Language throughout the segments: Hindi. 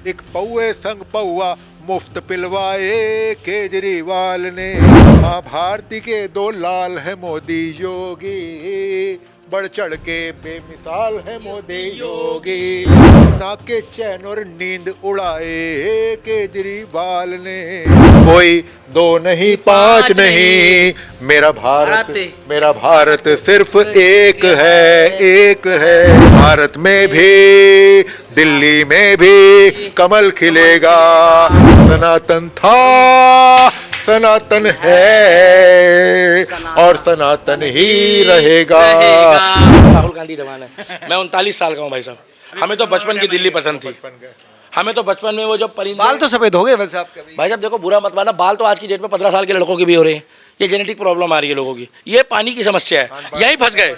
एक पौए संग पौआ मुफ्त पिलवाए केजरीवाल ने। माँ भारती के दो लाल है मोदी योगी, बढ़ चढ़ के बेमिसाल है मोदी योगी। ना के चैन और नींद उड़ाए केजरीवाल ने। कोई दो नहीं पांच नहीं, मेरा भारत सिर्फ एक है। भारत में भी दिल्ली में भी कमल खिलेगा। सनातन था, सनातन है और सनातन ही रहेगा। राहुल गांधी जवान है। मैं 39 साल का हूँ भाई साहब। हमें तो बचपन की दिल्ली पसंद थी। हमें तो बचपन में वो जो परिंदे, बाल तो सफेद हो गए वैसे आपके भी। भाई साहब देखो बुरा मत माना, बाल तो आज की डेट में 15 साल के लड़कों के भी हो रहे हैं। ये जेनेटिक प्रॉब्लम आ रही है लोगों की। ये पानी की समस्या है, यही फंस गए।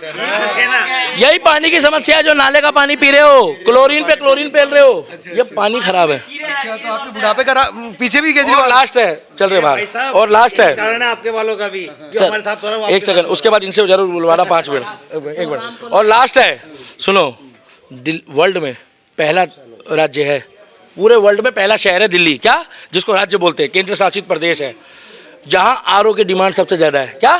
यही पानी की समस्या है, जो नाले का पानी पी रहे हो, क्लोरीन पे क्लोरीन पेल रहे हो, ये पानी खराब है। अच्छा, तो आपके बुढ़ापे का पीछे भी और केजरीवाल लास्ट है, चल रहे बाहर, और लास्ट है आपके वालों का भी सर। एक सेकंड, उसके बाद इनसे जरूर बुलवाना 5 मिनट, 1 मिनट। और लास्ट है, सुनो, वर्ल्ड में पहला राज्य है, पूरे वर्ल्ड में पहला शहर है दिल्ली, क्या, जिसको राज्य बोलते हैं, केंद्र शासित प्रदेश है, जहां आरओ की डिमांड सबसे ज्यादा है। क्या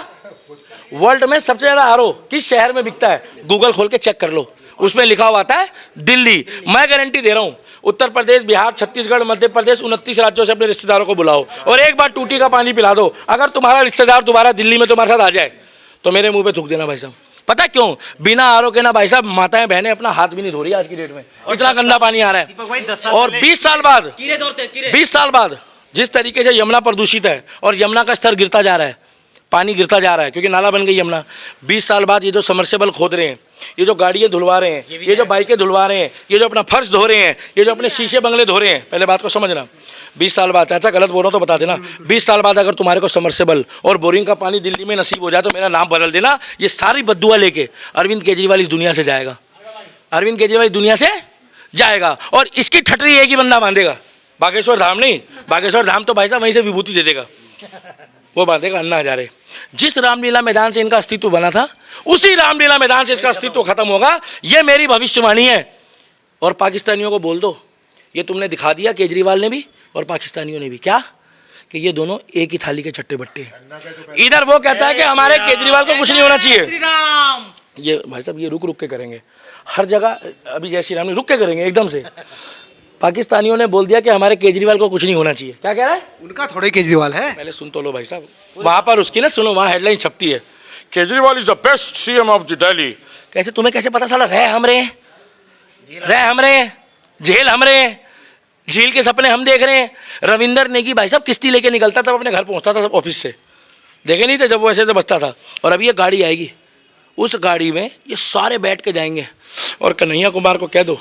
वर्ल्ड में सबसे ज्यादा आरओ किस शहर में बिकता है? गूगल खोल के चेक कर लो, उसमें लिखा हुआ आता है दिल्ली। मैं गारंटी दे रहा हूं, उत्तर प्रदेश, बिहार, छत्तीसगढ़, मध्य प्रदेश, 29 राज्यों से अपने रिश्तेदारों को बुलाओ और एक बार टूटी का पानी पिला दो। अगर तुम्हारा रिश्तेदार दोबारा दिल्ली में तुम्हारे साथ आ जाए तो मेरे मुंह पे थूक देना भाई साहब। पता क्यों? बिना आरओ के ना भाई साहब माताएं बहनें अपना हाथ भी नहीं धो रही आज की डेट में, इतना गंदा पानी आ रहा है। और 20 साल बाद जिस तरीके से यमुना प्रदूषित है और यमुना का स्तर गिरता जा रहा है, पानी गिरता जा रहा है क्योंकि नाला बन गई यमुना। 20 साल बाद ये जो समरसेबल खोद रहे हैं, ये जो गाड़ियाँ धुलवा रहे हैं, ये जो बाइकें धुलवा रहे हैं, ये जो अपना फर्श धो रहे हैं, ये जो अपने शीशे बंगले धो रहे हैं, पहले बात को समझना। 20 साल बाद, चाचा गलत बोल रहा हूँ तो बता देना, 20 साल बाद अगर तुम्हारे को समरसेबल और बोरिंग का पानी दिल्ली में नसीब हो जाए तो मेरा नाम बदल देना। ये सारी बद्दुआ लेके अरविंद केजरीवाल इस दुनिया से जाएगा। अरविंद केजरीवाल इस दुनिया से जाएगा और इसकी ठटरी एक ही बंदा बांधेगा, बागेश्वर धाम नहीं, बागेश्वर धाम तो भाई साहब वहीं से विभूति दे देगा, वो बांधेगा अन्ना हजारे। जिस रामलीला मैदान से इनका अस्तित्व बना था, उसी रामलीला मैदान से इसका अस्तित्व खत्म होगा, ये मेरी भविष्यवाणी है। और पाकिस्तानियों को बोल दो, ये तुमने दिखा दिया, केजरीवाल ने भी और पाकिस्तानियों ने भी, क्या कि ये दोनों एक ही थाली के चट्टे बट्टे हैं। इधर वो कहता है कि हमारे केजरीवाल को कुछ नहीं होना चाहिए। ये भाई साहब ये रुक रुक के करेंगे हर जगह, अभी जय श्री राम रुक के करेंगे एकदम से। पाकिस्तानियों ने बोल दिया कि हमारे केजरीवाल को कुछ नहीं होना चाहिए। क्या कह रहा है? उनका थोड़े केजरीवाल है। पहले सुन तो लो भाई साहब, वहां पर उसकी ना सुनो, वहां हेडलाइन छपती है, Kejriwal is the best CM of the Delhi. कैसे तुम्हें कैसे पता? साला रह हम रहे हैं, जेल हम रहे हैं, झील के सपने हम देख रहे हैं। रविंदर नेगी भाई साहब किश्ती लेके निकलता तब अपने घर पहुंचता था सब ऑफिस से, देखे नहीं थे जब वो ऐसे से बचता था। और अभी ये गाड़ी आएगी, उस गाड़ी में ये सारे बैठ के जाएंगे और कन्हैया कुमार को कह दो,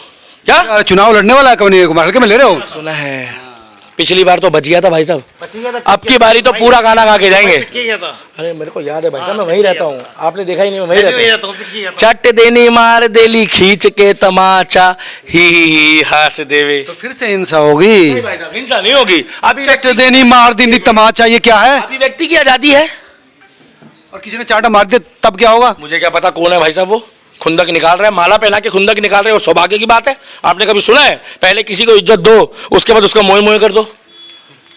क्या चुनाव लड़ने वाला है कन्हैया कुमार, हल्के में ले रहे हो? सुना है, पिछली बार तो बच गया था भाई साहब, अब की बारी तो पूरा गाना गा के जाएंगे। अरे मेरे को याद है भाई साहब, मैं वहीं रहता हूँ, आपने देखा ही नहीं, मैं वहीं रहता हूँ। चट देनी मार देली खींच के तमाचा, ही हास देवे। तो फिर से हिंसा होगी भाई साहब, हिंसा नहीं होगी। अभी चट देनी मार देनी तमाचा, ये क्या है? अभी व्यक्ति की आजादी है और किसी ने चाटा मार दिया तब क्या होगा? मुझे क्या पता कौन है भाई साहब, वो खुंदक निकाल रहा है, माला पहना के खुंदक निकाल रहे हैं, और सौभाग्य की बात है। आपने कभी सुना है पहले किसी को इज्जत दो उसके बाद उसका मोह मोह कर दो?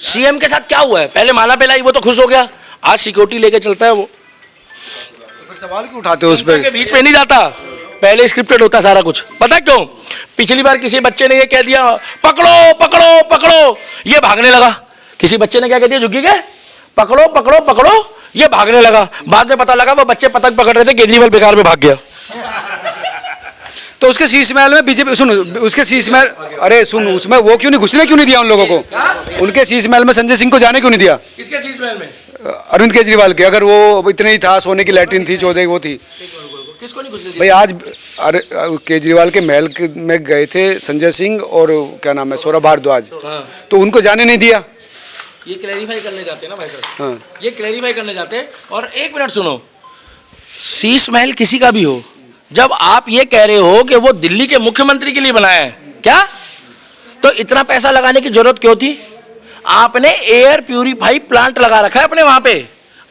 सीएम के साथ क्या हुआ है? पहले माला पहलाई, वो तो खुश हो गया, आज सिक्योरिटी लेके चलता है वो। तो फिर सवाल क्यों उठाते हो उस पे? बीच में नहीं जाता, पहले स्क्रिप्टेड होता सारा कुछ। पता क्यों? पिछली बार किसी बच्चे ने ये कह दिया, पकड़ो पकड़ो पकड़ो, ये भागने लगा। किसी बच्चे ने क्या कह दिया, झुकी के पकड़ो पकड़ो पकड़ो, ये भागने लगा। बाद में पता लगा वो बच्चे पतंग पकड़ रहे थे, केजरीवाल बेकार में भाग गया। तो उसके शीश महल में बीजेपी, सुन उसके शीश महल, अरे सुन, उसमें वो क्यों नहीं घुसने क्यों नहीं दिया उन लोगों को? उनके शीश महल में संजय सिंह को जाने क्यों नहीं दिया? किसके शीश महल में? अरविंद केजरीवाल के। अगर वो इतने ही था, सोने की लैट्रिन थी, 14 वो थी, किसको नहीं घुसने दिया? भाई आज अरे केजरीवाल के महल में गए थे संजय सिंह और क्या नाम है, सौरभ भारद्वाज, तो उनको जाने नहीं दिया। ये क्लैरिफाई करने जाते हैं ना भाई साहब, हाँ। ये क्लैरिफाई करने जाते हैं। और एक मिनट सुनो, शीश महल किसी का भी हो, जब आप ये कह रहे हो कि वो दिल्ली के मुख्यमंत्री के लिए बनाया है, क्या तो इतना पैसा लगाने की जरूरत क्यों थी? आपने एयर प्यूरिफाई प्लांट लगा रखा है अपने वहां पे,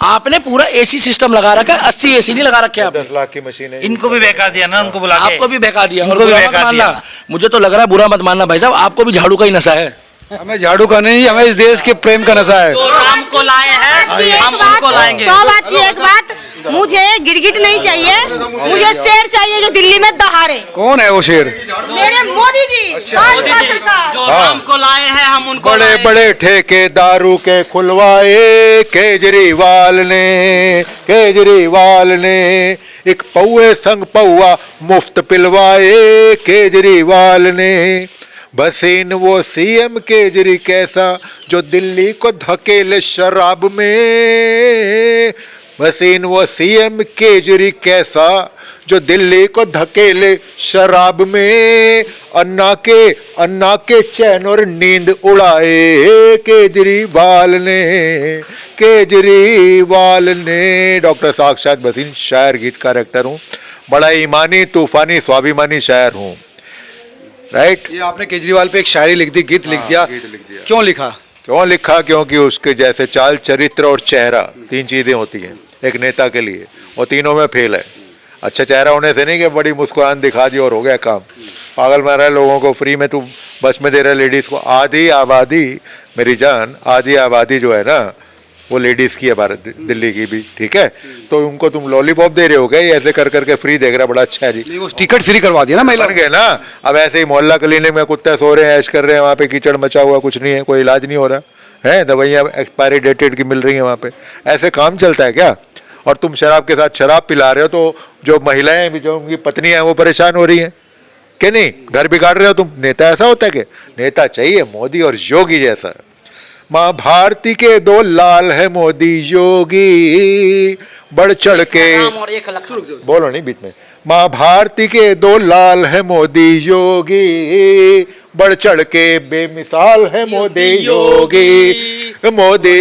आपने पूरा एसी सिस्टम लगा रखा है, 80 एसी नहीं लगा रखे आपने। 10 लाख की मशीन है। इनको भी बहका दिया ना, उनको बुला के। आपको भी बहका दिया। और उनको भी बुरा मत बहका मानना, दिया। मुझे तो लग रहा है बुरा मत मानना भाई साहब, आपको भी झाड़ू का ही नशा है। हमें झाड़ू का नहीं, हमें इस देश के प्रेम का नशा है। जो राम को लाए हैं हम उनको लाएंगे। 100 बात की एक बात, मुझे गिरगिट नहीं चाहिए, मुझे शेर चाहिए जो दिल्ली में दहाड़े। कौन है वो शेर? मेरे मोदी जी, मोदी भाजपा जी सरकार। जो राम को लाए हैं हम उनको बड़े लाएंगे। बड़े ठेके दारू के खुलवाए केजरीवाल ने एक पौए संग पौआ मुफ्त पिलवाए केजरीवाल ने। बसीन वो सीएम केजरी कैसा जो दिल्ली को धकेले शराब में। बसीन वो सीएम केजरी कैसा जो दिल्ली को धकेले शराब में। अन्ना के चैन और नींद उड़ाए केजरीवाल ने। डॉक्टर साक्षात बसीन, शायर गीतकार एक्टर हूँ, बड़ा ईमानी तूफानी स्वाभिमानी शायर हूँ। राइट। ये आपने केजरीवाल पे एक शायरी लिख दी, गीत लिख दिया। गीत लिख दिया। क्यों लिखा? क्यों लिखा? क्योंकि उसके जैसे चाल, चरित्र और चेहरा, 3 चीजें होती हैं एक नेता के लिए, और तीनों में फेल है। अच्छा चेहरा होने से नहीं कि बड़ी मुस्कुराहट दिखा दी और हो गया काम। पागल मार रहा है लोगों को, फ्री में तू बस में दे रहा है लेडीज को। आधी आबादी मेरी जान, आधी आबादी जो है ना वो लेडीज की है भारत दिल्ली की भी, ठीक है? तो उनको तुम लॉलीपॉप दे रहे हो गए, ऐसे कर करके फ्री देख रहा, बड़ा अच्छा है जी। नहीं, वो टिकट फ्री करवा दिया ना महिला बन गए ना। अब ऐसे ही मोहल्ला क्लिनिक में कुत्ते सो रहे हैं, ऐश कर रहे हैं, वहाँ पे कीचड़ मचा हुआ, कुछ नहीं है, कोई इलाज नहीं हो रहा है, दवाइयाँ एक्सपायरी डेटेड की मिल रही हैं वहाँ पे। ऐसे काम चलता है क्या? और तुम शराब के साथ शराब पिला रहे हो, तो जो महिलाएं भी, जो उनकी पत्नियां हैं, वो परेशान हो रही हैं कि नहीं? घर बिगाड़ रहे हो तुम। नेता ऐसा होता है कि नेता चाहिए मोदी और योगी जैसा। माँ भारती के 2 लाल है मोदी योगी, बढ़ चढ़ के और 1 लाख बोलो नहीं बीच में। माँ भारती के 2 लाल है मोदी योगी, बढ़ चढ़ के बेमिसाल है मोदी योगी, मोदी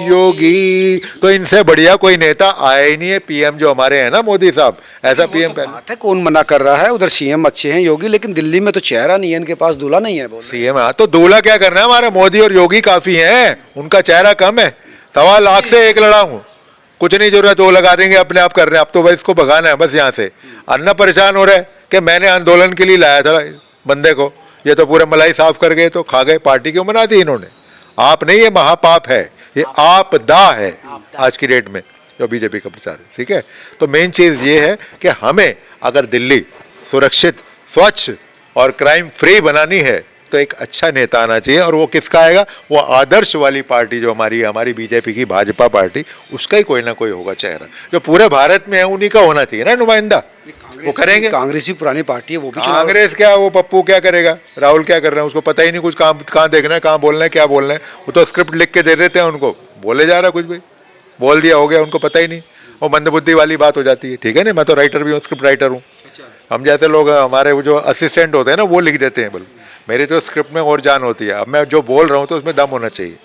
योगी। तो इनसे बढ़िया कोई नेता आया ही नहीं है। पीएम जो हमारे हैं ना मोदी साहब, ऐसा पीएम पहले। बात है, कौन मना कर रहा है? उधर सीएम अच्छे हैं योगी, लेकिन दिल्ली में तो चेहरा नहीं है, इनके पास दूल्हा नहीं है। बोल सीएम हाँ, तो दूल्हा क्या करना है? हमारा मोदी और योगी काफी हैं, उनका चेहरा कम है। 1.25 लाख से 1 लड़ा हूँ, कुछ नहीं जरूरत, वो लगा देंगे, अपने आप कर रहे हैं। अब तो भाई इसको भगाना है बस यहाँ से। अन्ना परेशान हो रहा है कि मैंने आंदोलन के लिए लाया था बंदे को, ये तो पूरे मलाई साफ कर गए, तो खा गए। पार्टी क्यों बना दी इन्होंने? आप नहीं, ये महापाप है, ये आपदा है आज की डेट में जो बीजेपी का प्रचार है, ठीक है? तो मेन चीज ये है कि हमें अगर दिल्ली सुरक्षित, स्वच्छ और क्राइम फ्री बनानी है तो एक अच्छा नेता आना चाहिए। और वो किसका आएगा? वो आदर्श वाली पार्टी जो हमारी बीजेपी की, भाजपा पार्टी, उसका ही कोई ना कोई होगा चेहरा, जो पूरे भारत में है, उन्हीं का होना चाहिए ना नुमाइंदा। वो करेंगे। कांग्रेस ही पुरानी पार्टी है, वो भी कांग्रेस क्या, वो पप्पू क्या करेगा, राहुल क्या कर रहे हैं, उसको पता ही नहीं कुछ, कहाँ देखना है, कहाँ बोलना है, क्या बोलना है। वो तो स्क्रिप्ट लिख के दे देते हैं उनको, बोले जा रहा कुछ भी, बोल दिया हो गया, उनको पता ही नहीं। वो मंदबुद्धि वाली बात हो जाती है, ठीक है ना? मैं तो राइटर भी हूँ, स्क्रिप्ट राइटर हूँ। हम जैसे लोग, हमारे वो जो असिस्टेंट होते हैं ना, वो लिख देते हैं। बोले मेरी तो स्क्रिप्ट में और जान होती है, अब मैं जो बोल रहा हूँ तो उसमें दम होना चाहिए,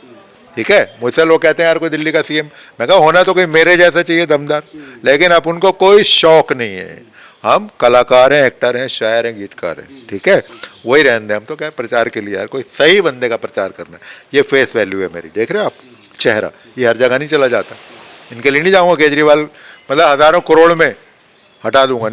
ठीक है? मुझसे लोग कहते हैं यार कोई दिल्ली का सीएम, मैं कहा होना तो कोई मेरे जैसा चाहिए दमदार, लेकिन अब उनको कोई शौक नहीं है। हम कलाकार हैं, एक्टर हैं, शायर हैं, गीतकार हैं, ठीक है? वही रहने दें। हम तो क्या प्रचार के लिए यार कोई सही बंदे का प्रचार करना है। ये फेस वैल्यू है मेरी, देख रहे हो आप चेहरा, ये हर जगह नहीं चला जाता। इनके लिए नहीं जाऊँगा केजरीवाल, मतलब हज़ारों करोड़ में हटा दूंगा,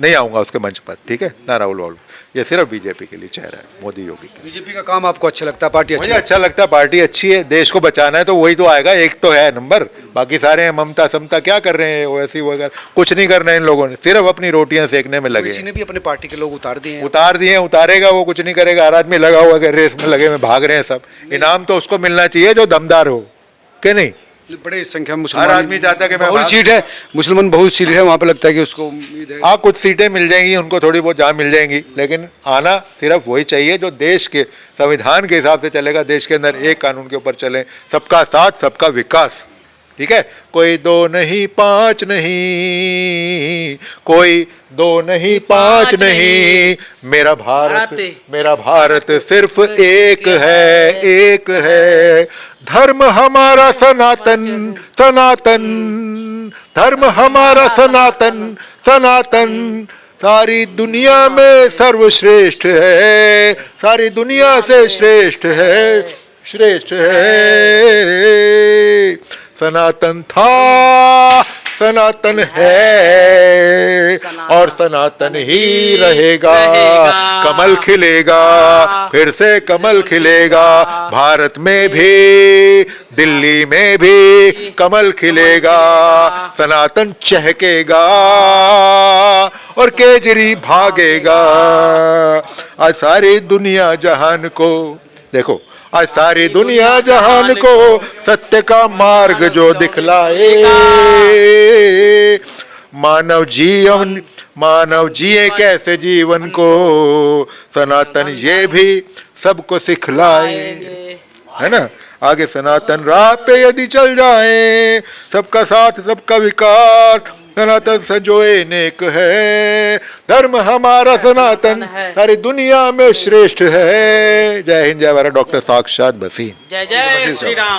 नहीं आऊँगा उसके मंच पर, ठीक है ना? राहुल वाहुल, ये सिर्फ बीजेपी के लिए चेहरा है, मोदी योगी के। बीजेपी का काम आपको अच्छा लगता है? पार्टी अच्छी मुझे अच्छा लगता है, पार्टी अच्छी है, देश को बचाना है तो वही तो आएगा, एक तो है नंबर, बाकी सारे हैं ममता समता क्या कर रहे हैं, वैसी वगैरह कुछ नहीं करना है इन लोगों ने, सिर्फ अपनी रोटियां सेकने में लगे किसी ने भी अपने पार्टी के लोग उतार दिए हैं। उतारेगा, वो कुछ नहीं करेगा। हर आदमी लगा हुआ है, रेस में लगे में भाग रहे हैं सब। इनाम तो उसको मिलना चाहिए जो दमदार हो, कि नहीं? बड़े संख्या में मुसलमान, हर आदमी चाहता है कि मैं बहुत सीट है, मुसलमान बहुत सीट है, वहाँ पे लगता है कि उसको उम्मीद है। हाँ, कुछ सीटें मिल जाएंगी उनको, थोड़ी बहुत जहाँ मिल जाएंगी, लेकिन आना सिर्फ वही चाहिए जो देश के संविधान के हिसाब से चलेगा, देश के अंदर एक कानून के ऊपर चले, सबका साथ सबका विकास, ठीक है? कोई 2 नहीं 5 नहीं, कोई 2 नहीं 5 नहीं, मेरा भारत सिर्फ एक है। धर्म हमारा सनातन, धर्म हमारा सनातन, सारी दुनिया में सर्वश्रेष्ठ है, सारी दुनिया से श्रेष्ठ है, श्रेष्ठ है। सनातन था, सनातन है और सनातन ही रहेगा। कमल खिलेगा, फिर से कमल खिलेगा, भारत में भी, दिल्ली में भी कमल खिलेगा। सनातन चहकेगा और केजरी भागेगा। आज सारी दुनिया जहान को देखो, आज सारी दुनिया जहान को सत्य का मार्ग जो दिखलाए। मानव जिए कैसे जीवन को, सनातन ये भी सबको सिखलाए, है ना। आगे सनातन राह पे यदि चल जाए, सबका साथ सबका विकास, सनातन संजोए नेक है। धर्म हमारा सनातन सारी दुनिया में श्रेष्ठ है। जय हिंद, जय भारत। डॉक्टर साक्षात भसीन। जय जय श्री राम।